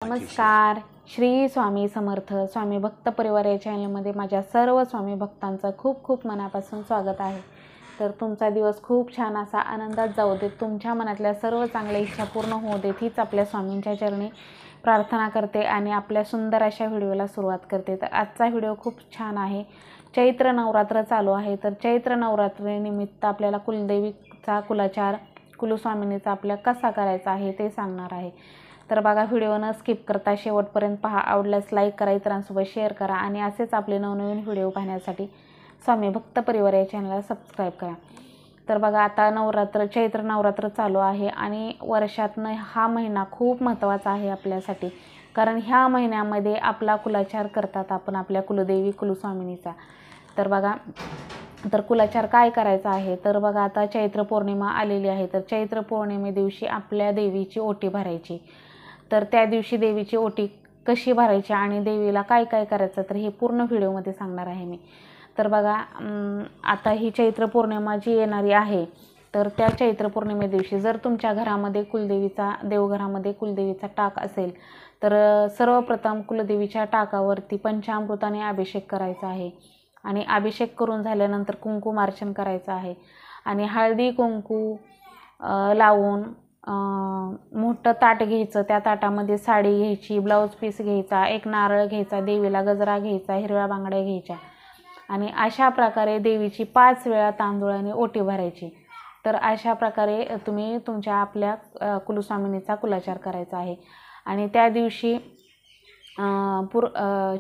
नमस्कार. श्री स्वामी समर्थ. स्वामी भक्त परिवार या चॅनलमध्ये माझ्या सर्व स्वामी भक्तांचं खूप खूप मनापासून स्वागत आहे. तर तुमचा दिवस खूप छान असा आनंदात जाऊ देत, तुमच्या मनातल्या सर्व चांगल्या इच्छा पूर्ण होऊ देत, हीच आपल्या स्वामींच्या चरणी प्रार्थना करते आणि आपल्या सुंदर अशा व्हिडिओला सुरुवात करते. तर आजचा व्हिडिओ खूप छान आहे. चैत्र नवरात्र चालू आहे, तर चैत्र नवरात्रीनिमित्त आपल्याला कुलदेवीचा कुलाचार, कुलस्वामिनीचा आपल्या कसा करायचा आहे ते सांगणार आहे. तर बघा, व्हिडिओ न स्किप करता शेवटपर्यंत पहा. आवडल्यास लाईक करा, इतरांसोबत शेअर करा आणि असेच आपले नवनवीन व्हिडिओ पाहण्यासाठी स्वामी भक्त परिवार या चॅनलला सबस्क्राईब करा. तर बघा, आता चैत्र नवरात्र चालू आहे आणि वर्षातनं हा महिना खूप महत्त्वाचा आहे आपल्यासाठी, कारण ह्या महिन्यामध्ये आपला कुलाचार करतात आपण आपल्या कुलदेवी कुलस्वामिनीचा. तर बघा, तर कुलाचार काय करायचा आहे, तर बघा आता चैत्र पौर्णिमा आलेली आहे. तर चैत्र पौर्णिमे दिवशी आपल्या देवीची ओटी भरायची. तर त्या दिवशी देवीची ओटी कशी भरायची आणि देवीला काय काय करायचं, तर हे पूर्ण व्हिडिओमध्ये सांगणार आहे मी. तर बघा, आता ही चैत्र पौर्णिमा जी येणारी आहे, तर त्या चैत्र पौर्णिमे दिवशी जर तुमच्या घरामध्ये देवघरामध्ये कुलदेवीचा टाक असेल, तर सर्वप्रथम कुलदेवीच्या टाकावरती पंचामृताने अभिषेक करायचा आहे आणि अभिषेक करून झाल्यानंतर कुंकुमार्चन करायचं आहे आणि हळदी कुंकू लावून मोठं ताट घ्यायचं. त्या ताटामध्ये साडी घ्यायची, ब्लाऊज पीस घ्यायचा, एक नारळ घ्यायचा, देवीला गजरा घ्यायचा, हिरव्या बांगड्या घ्यायच्या आणि अशा प्रकारे देवीची 5 वेळा तांदूळाने ओटी भरायची. तर अशा प्रकारे तुम्ही तुमच्या आपल्या कुलस्वामिनीचा कुलाचार करायचा आहे. आणि त्या दिवशी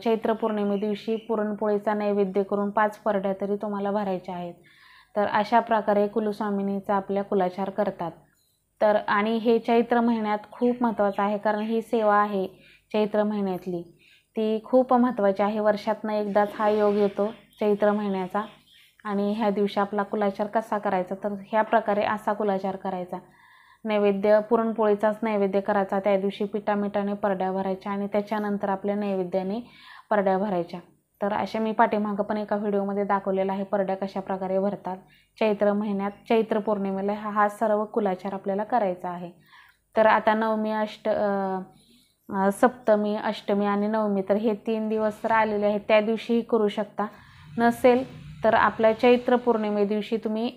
चैत्र पौर्णिमे दिवशी पुरणपोळीचा नैवेद्य करून 5 परड्या तरी तुम्हाला भरायच्या आहेत. तर अशा प्रकारे कुलस्वामिनीचा आपल्या कुलाचार करतात. तर आणि हे चैत्र महिन्यात खूप महत्त्वाचं आहे, कारण ही सेवा आहे चैत्र महिन्यातली, ती खूप महत्त्वाची आहे. वर्षातनं एकदाच हा योग येतो चैत्र महिन्याचा आणि ह्या दिवशी आपला कुलाचार कसा करायचा, तर ह्या प्रकारे असा कुलाचार करायचा. नैवेद्य पुरणपोळीचाच नैवेद्य करायचा. त्या दिवशी पिठामिठाने परड्या भरायच्या आणि त्याच्यानंतर आपल्या नैवेद्याने परड्या भरायच्या. तर अशा मी पाठीमागं पण एका व्हिडिओमध्ये दाखवलेला आहे परड्या कशा प्रकारे भरतात चैत्र महिन्यात. चैत्र पौर्णिमेला हा सर्व कुलाचार आपल्याला करायचा आहे. तर आता सप्तमी, अष्टमी आणि नवमी, तर हे 3 दिवस तर आलेले आहेत, त्या दिवशीही करू शकता. नसेल तर आपल्या चैत्र पौर्णिमे दिवशी तुम्ही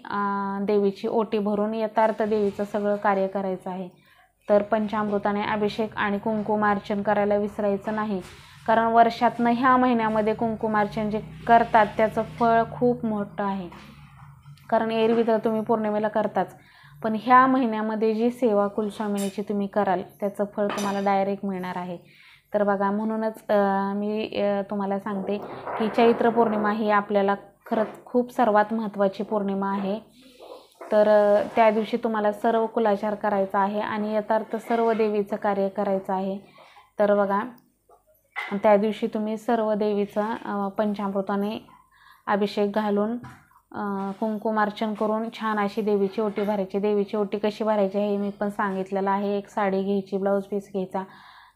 देवीची ओटी भरून यथार्थ देवीचं सगळं कार्य करायचं आहे. तर पंचामृताने अभिषेक आणि कुंकुमार्चन करायला विसरायचं नाही, कारण वर्षातनं ह्या महिन्यामध्ये कुंकुमार्चन जे करतात त्याचं फळ खूप मोठं आहे. कारण एरवी तर तुम्ही पौर्णिमेला करताच, पण ह्या महिन्यामध्ये जी सेवा कुलस्वामिनीची तुम्ही कराल त्याचं फळ तुम्हाला डायरेक्ट मिळणार आहे. तर बघा, म्हणूनच मी तुम्हाला सांगते की चैत्र पौर्णिमा ही आपल्याला खरंच खूप सर्वात महत्त्वाची पौर्णिमा आहे. तर त्या दिवशी तुम्हाला सर्व कुलाचार करायचा आहे आणि यथार्थ सर्व देवीचं कार्य करायचं आहे. तर बघा, त्या दिवशी तुम्ही सर्व देवीचा पंचामृताने अभिषेक घालून कुंकुमार्चन करून छान अशी देवीची ओटी भरायची. देवीची ओटी कशी भरायची हे मी पण सांगितलेलं आहे. एक साडी घ्यायची, ब्लाऊज पीस घ्यायचा,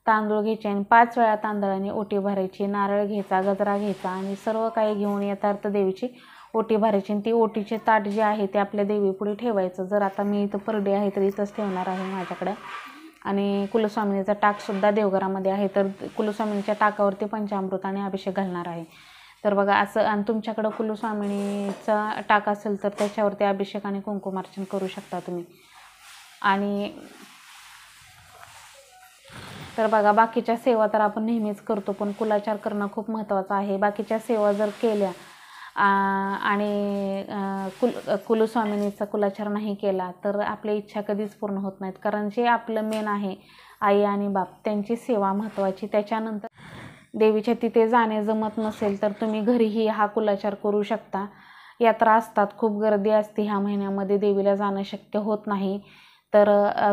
तांदूळ घ्यायचे आणि 5 वेळा तांदळाने ओटी भरायची, नारळ घ्यायचा, गजरा घ्यायचा आणि सर्व काही घेऊन यथार्थ देवीची ओटी भरायची. आणि ती ओटीचे ताट जे आहे ते आपल्या देवीपुढे ठेवायचं. जर आता मी इथं परडी आहे तर इथंच ठेवणार आहे माझ्याकडं. आणि कुलस्वामिनीचा टाकसुद्धा देवघरामध्ये आहे, तर कुलस्वामिनीच्या टाकावरती पंचामृताने अभिषेक घालणार आहे. तर बघा असं, आणि तुमच्याकडं कुलस्वामिनीचा टाक असेल तर त्याच्यावरती अभिषेक आणि कुंकुमार्चन करू शकता तुम्ही. आणि तर बघा, बाकीच्या सेवा तर आपण नेहमीच करतो, पण कुलाचार करणं खूप महत्त्वाचं आहे. बाकीच्या सेवा जर केल्या आणि कुलस्वामिनीचा कुलाचार नाही केला तर आपल्या इच्छा कधीच पूर्ण होत नाहीत. कारण जे आपलं मेन आहे आई आणि बाप, त्यांची सेवा महत्त्वाची. त्याच्यानंतर देवीच्या तिथे जाणे जमत नसेल तर तुम्ही घरीही हा कुलाचार करू शकता. यात्रा असतात, खूप गर्दी असते ह्या महिन्यामध्ये, देवीला जाणं शक्य होत नाही. तर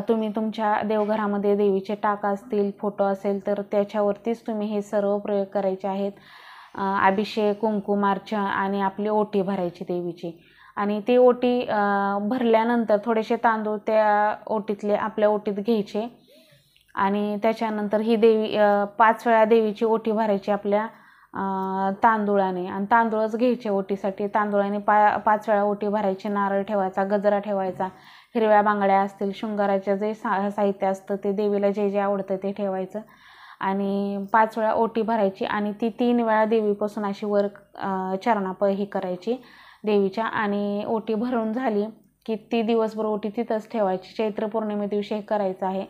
तुम्ही तुमच्या देवघरामध्ये देवीचे टाक असतील, फोटो असेल तर त्याच्यावरतीच तुम्ही हे सर्व प्रयोग करायचे आहेत. अभिषेक, कुंकुमार्चन आणि आपली ओटी भरायची देवीची. आणि ती ओटी भरल्यानंतर थोडेसे तांदूळ त्या ओटीतले आपल्या ओटीत घ्यायचे आणि त्याच्यानंतर ही 5 वेळा देवीची ओटी भरायची आपल्या तांदूळाने. आणि तांदूळच घ्यायचे ओटीसाठी. तांदूळाने 5 वेळा ओटी भरायची, नारळ ठेवायचा, गजरा ठेवायचा, हिरव्या बांगड्या असतील, शृंगाराचं जे साहित्य असतं ते देवीला जे जे आवडतं ते ठेवायचं आणि 5 वेळा ओटी भरायची आणि ती 3 वेळा देवीपासून अशी वर ही करायची देवीच्या. आणि ओटी भरून झाली की ती दिवसभर ओटी तिथंच ठेवायची. चैत्र पौर्णिमे दिवशी हे करायचं आहे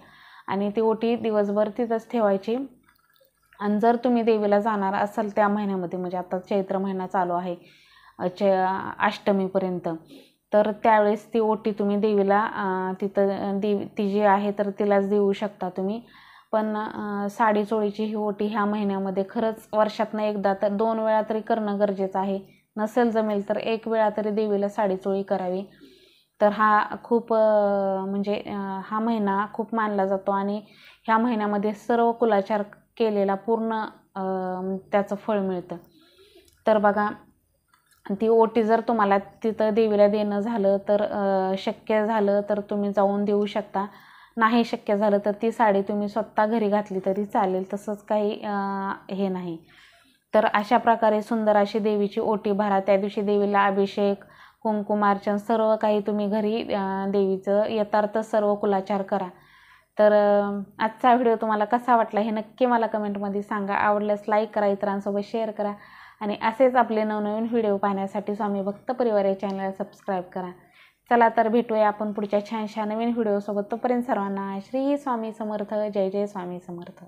आणि ती ओटी दिवसभर तिथंच ठेवायची. आणि जर तुम्ही देवीला जाणार असाल त्या महिन्यामध्ये, म्हणजे आता चैत्र महिना चालू आहे अष्टमीपर्यंत, तर त्यावेळेस ती ओटी तुम्ही देवीला तिथं ती जी आहे तर तिलाच देऊ शकता तुम्ही. पण साडी चोळीची ही ओटी ह्या महिन्यामध्ये खरंच वर्षातनं एकदा तर 2 वेळा तरी करणं गरजेचं आहे. नसेल जमेल तर 1 वेळा तरी देवीला साडी चोळी करावी. तर हा खूप म्हणजे हा महिना खूप मानला जातो आणि ह्या महिन्यामध्ये सर्व कुलाचार केलेला पूर्ण त्याचं फळ मिळतं. तर बघा, ती ओटी जर तुम्हाला तिथं देवीला देणं झालं तर शक्य झालं तर तुम्ही जाऊन देऊ शकता. नाही शक्य झालं तर ती साडी तुम्ही स्वतः घरी घातली तरी चालेल, तसंच काही हे नाही. तर अशा प्रकारे सुंदर अशी देवीची ओटी भरा. त्या दिवशी देवीला अभिषेक, कुंकुमार्चन सर्व काही तुम्ही घरी देवीचं यथार्थ सर्व कुलाचार करा. तर आजचा व्हिडिओ तुम्हाला कसा वाटला हे नक्की मला कमेंटमध्ये सांगा. आवडल्यास लाईक करा, इतरांसोबत शेअर करा आणि असेच आपले नवनवीन व्हिडिओ पाहण्यासाठी स्वामी भक्त परिवार या चॅनलला सबस्क्राईब करा. चला तर भेटूया आपण पुढच्या छानशा नवीन व्हिडिओसोबत. तोपर्यंत सर्वांना श्री स्वामी समर्थ. जय जय स्वामी समर्थ.